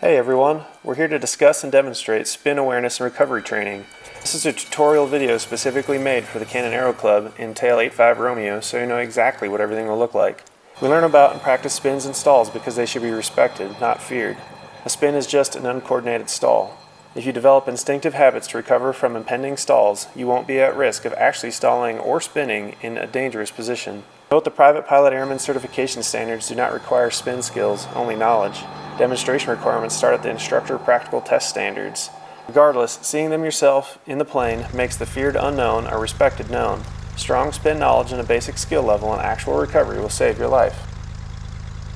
Hey everyone, we're here to discuss and demonstrate spin awareness and recovery training. This is a tutorial video specifically made for the Cannon Aero Club in Tail 85 Romeo, so you know exactly what everything will look like. We learn about and practice spins and stalls because they should be respected, not feared. A spin is just an uncoordinated stall. If you develop instinctive habits to recover from impending stalls, you won't be at risk of actually stalling or spinning in a dangerous position. Note the Private Pilot Airman Certification Standards do not require spin skills, only knowledge. Demonstration requirements start at the instructor practical test standards. Regardless, seeing them yourself in the plane makes the feared unknown a respected known. Strong spin knowledge and a basic skill level and actual recovery will save your life.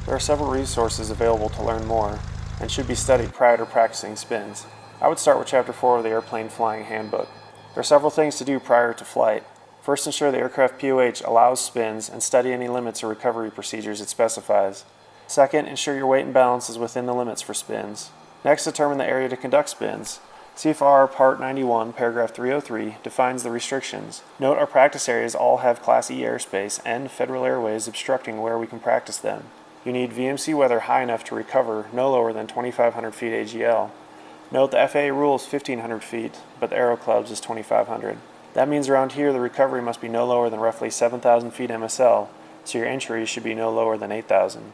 There are several resources available to learn more and should be studied prior to practicing spins. I would start with Chapter 4 of the Airplane Flying Handbook. There are several things to do prior to flight. First, ensure the aircraft POH allows spins and study any limits or recovery procedures it specifies. Second, ensure your weight and balance is within the limits for spins. Next, determine the area to conduct spins. CFR Part 91, Paragraph 303 defines the restrictions. Note our practice areas all have Class E airspace and Federal Airways obstructing where we can practice them. You need VMC weather high enough to recover no lower than 2,500 feet AGL. Note the FAA rule is 1,500 feet, but the Aero Club's is 2,500. That means around here the recovery must be no lower than roughly 7,000 feet MSL, so your entry should be no lower than 8,000.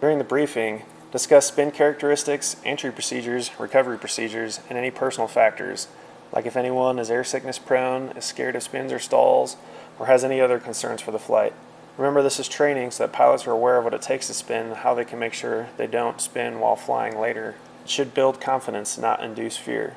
During the briefing, discuss spin characteristics, entry procedures, recovery procedures, and any personal factors, like if anyone is air sickness prone, is scared of spins or stalls, or has any other concerns for the flight. Remember, this is training so that pilots are aware of what it takes to spin and how they can make sure they don't spin while flying later. It should build confidence, not induce fear.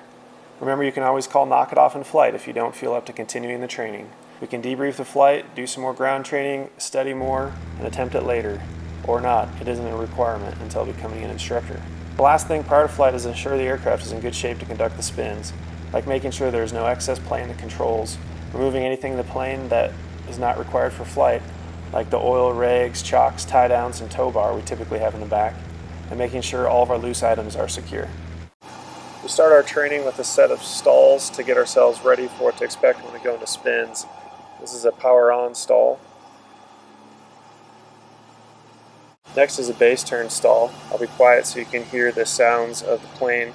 Remember, you can always call knock it off in flight if you don't feel up to continuing the training. We can debrief the flight, do some more ground training, study more, and attempt it later. Or not, it isn't a requirement until becoming an instructor. The last thing prior to flight is ensure the aircraft is in good shape to conduct the spins, like making sure there is no excess play in the controls, removing anything in the plane that is not required for flight, like the oil rags, chocks, tie downs, and tow bar we typically have in the back, and making sure all of our loose items are secure. We start our training with a set of stalls to get ourselves ready for what to expect when we go into spins. This is a power on stall. Next is a base turn stall. I'll be quiet so you can hear the sounds of the plane.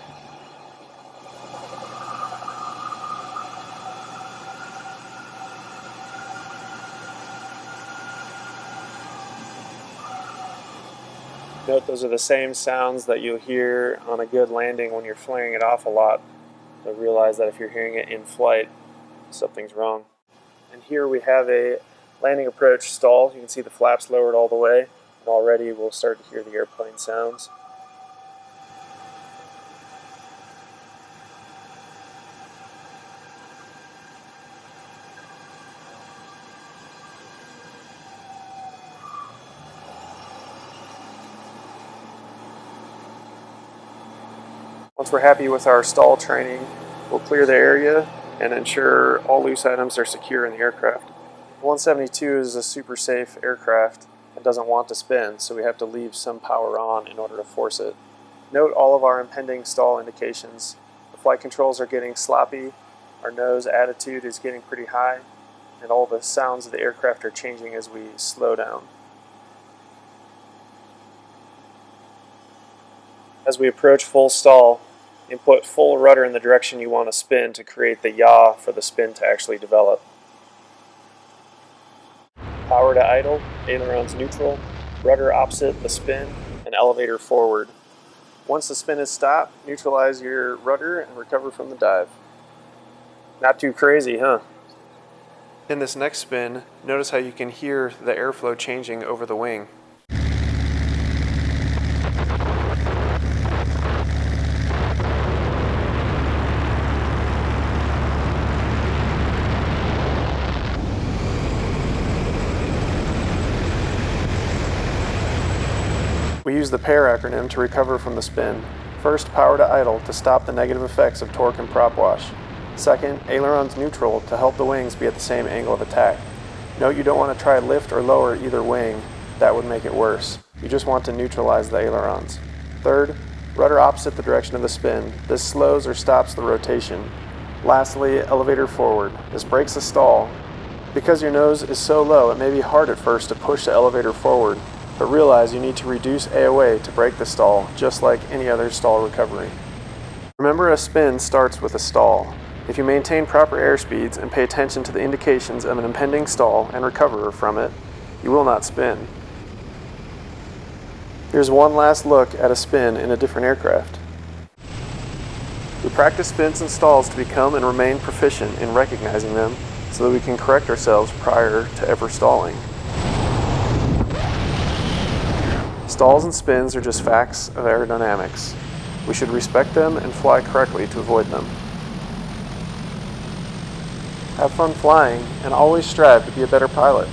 Note those are the same sounds that you'll hear on a good landing when you're flaring it off a lot. So realize that if you're hearing it in flight, something's wrong. And here we have a landing approach stall. You can see the flaps lowered all the way. And already we'll start to hear the airplane sounds. Once we're happy with our stall training, we'll clear the area and ensure all loose items are secure in the aircraft. 172 is a super safe aircraft. It doesn't want to spin, so we have to leave some power on in order to force it. Note all of our impending stall indications. The flight controls are getting sloppy, our nose attitude is getting pretty high, and all the sounds of the aircraft are changing as we slow down. As we approach full stall, input full rudder in the direction you want to spin to create the yaw for the spin to actually develop. Power to idle, ailerons neutral, rudder opposite the spin, and elevator forward. Once the spin is stopped, neutralize your rudder and recover from the dive. Not too crazy, huh? In this next spin, notice how you can hear the airflow changing over the wing. We use the PAIR acronym to recover from the spin. First, power to idle to stop the negative effects of torque and prop wash. Second, ailerons neutral to help the wings be at the same angle of attack. Note you don't want to try lift or lower either wing, that would make it worse. You just want to neutralize the ailerons. Third, rudder opposite the direction of the spin. This slows or stops the rotation. Lastly, elevator forward. This breaks the stall. Because your nose is so low, it may be hard at first to push the elevator forward. but realize you need to reduce AOA to break the stall, just like any other stall recovery. Remember, a spin starts with a stall. If you maintain proper airspeeds and pay attention to the indications of an impending stall and recover from it, you will not spin. Here's one last look at a spin in a different aircraft. We practice spins and stalls to become and remain proficient in recognizing them so that we can correct ourselves prior to ever stalling. Stalls and spins are just facts of aerodynamics. We should respect them and fly correctly to avoid them. Have fun flying and always strive to be a better pilot.